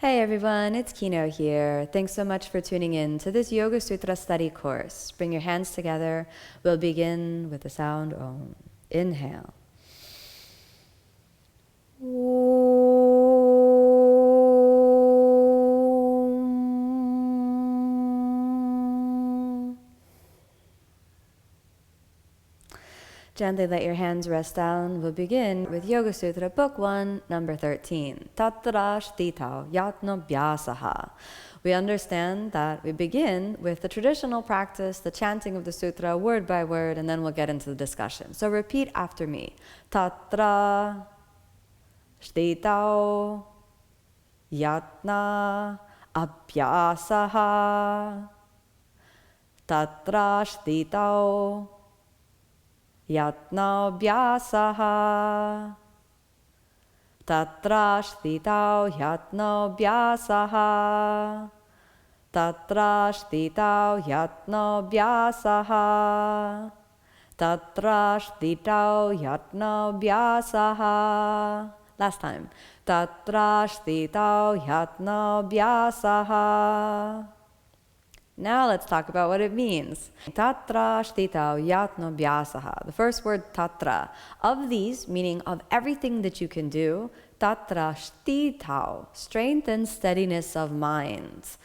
Hey everyone, it's Kino here. Thanks so much for tuning in to this Yoga Sutra study course. Bring your hands together. We'll begin with the sound Om. Inhale. Gently let your hands rest down. We'll begin with Yoga Sutra, Book 1, number 13. Tatra Sthitau Yatno Bhyāsah. We understand that we begin with the traditional practice, the chanting of the sutra, word by word, and then we'll get into the discussion. So repeat after me. Tatra Sthitau Yatno Bhyāsah. Tatra Sthitau Yatno Bhyāsah. Tatra Sthitau Yatno Bhyāsah. Tatra Sthitau Yatno Bhyāsah. Tatra Sthitau Yatno Bhyāsah. Last time. Tatra Sthitau Yatno Bhyāsah. Now let's talk about what it means. Tatra Sthitau Yatno Bhyāsah. The first word tatra. Of these, meaning of everything that you can do, Tatra Sthitau, strength and steadiness of mind.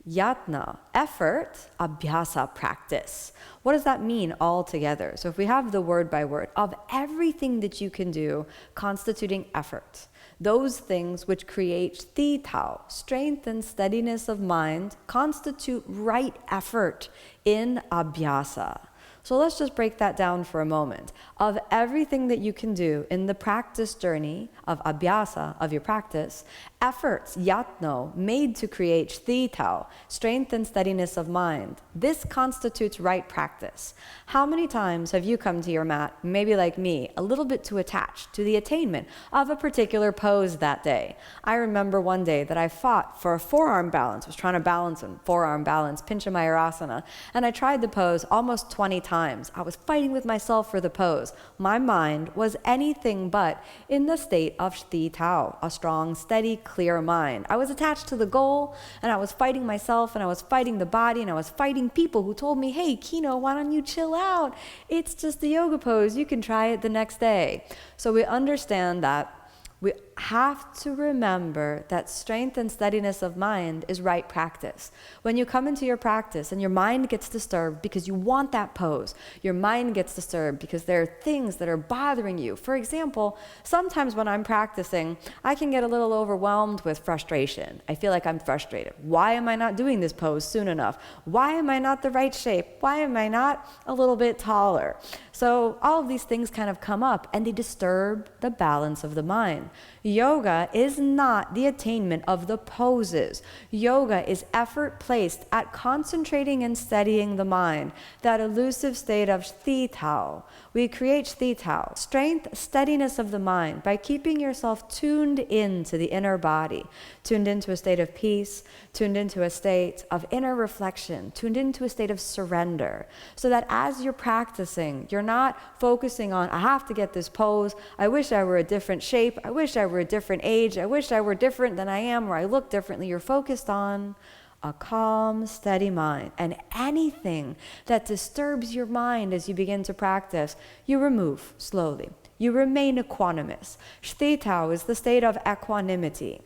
Yatna, effort, abhyasa, practice. What does that mean all together? So if we have the word by word, of everything that you can do, constituting effort. Those things which create sthitau, strength and steadiness of mind, constitute right effort in abhyasa. So let's just break that down for a moment. Of everything that you can do in the practice journey of abhyasa, of your practice, efforts, yatno, made to create sthitau, strength and steadiness of mind, this constitutes right practice. How many times have you come to your mat, maybe like me, a little bit too attached to the attainment of a particular pose that day? I remember one day that I fought for a forearm balance, was trying to balance a forearm balance, Pinchamayurasana, and I tried the pose almost 20 times. I was fighting with myself for the pose. My mind was anything but in the state of sthitau, a strong, steady, clear mind. I was attached to the goal, and I was fighting myself, and I was fighting the body, and I was fighting people who told me, hey, Kino, why don't you chill out? It's just a yoga pose. You can try it the next day. So we understand that we have to remember that strength and steadiness of mind is right practice. When you come into your practice and your mind gets disturbed because you want that pose, your mind gets disturbed because there are things that are bothering you. For example, sometimes when I'm practicing, I can get a little overwhelmed with frustration. I feel like I'm frustrated. Why am I not doing this pose soon enough? Why am I not the right shape? Why am I not a little bit taller? So all of these things kind of come up and they disturb the balance of the mind. Yoga is not the attainment of the poses. Yoga is effort placed at concentrating and steadying the mind, that elusive state of sthitau. We create sthitau, strength, steadiness of the mind, by keeping yourself tuned into the inner body, tuned into a state of peace, tuned into a state of inner reflection, tuned into a state of surrender, so that as you're practicing, you're not focusing on, I have to get this pose, I wish I were a different shape, I wish I were a different age, I wish I were different than I am, or I look differently. You're focused on a calm, steady mind. And anything that disturbs your mind as you begin to practice, you remove slowly. You remain equanimous. Sthitau is the state of equanimity.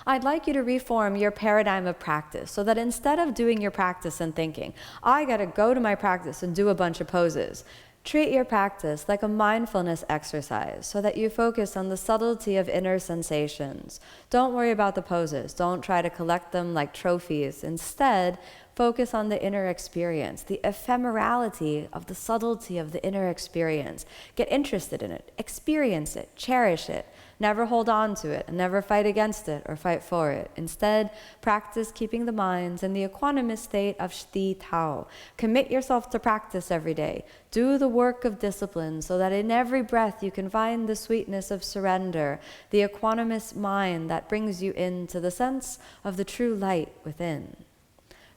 I'd like you to reform your paradigm of practice so that instead of doing your practice and thinking, I gotta go to my practice and do a bunch of poses, treat your practice like a mindfulness exercise so that you focus on the subtlety of inner sensations. Don't worry about the poses. Don't try to collect them like trophies. Instead, focus on the inner experience, the ephemerality of the subtlety of the inner experience. Get interested in it. Experience it. Cherish it. Never hold on to it and never fight against it or fight for it. Instead, practice keeping the minds in the equanimous state of sthitau. Commit yourself to practice every day. Do the work of discipline so that in every breath you can find the sweetness of surrender, the equanimous mind that brings you into the sense of the true light within.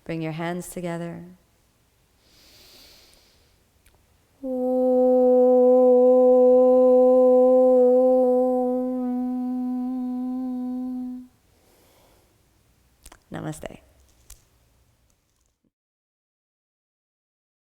Bring your hands together. Namaste.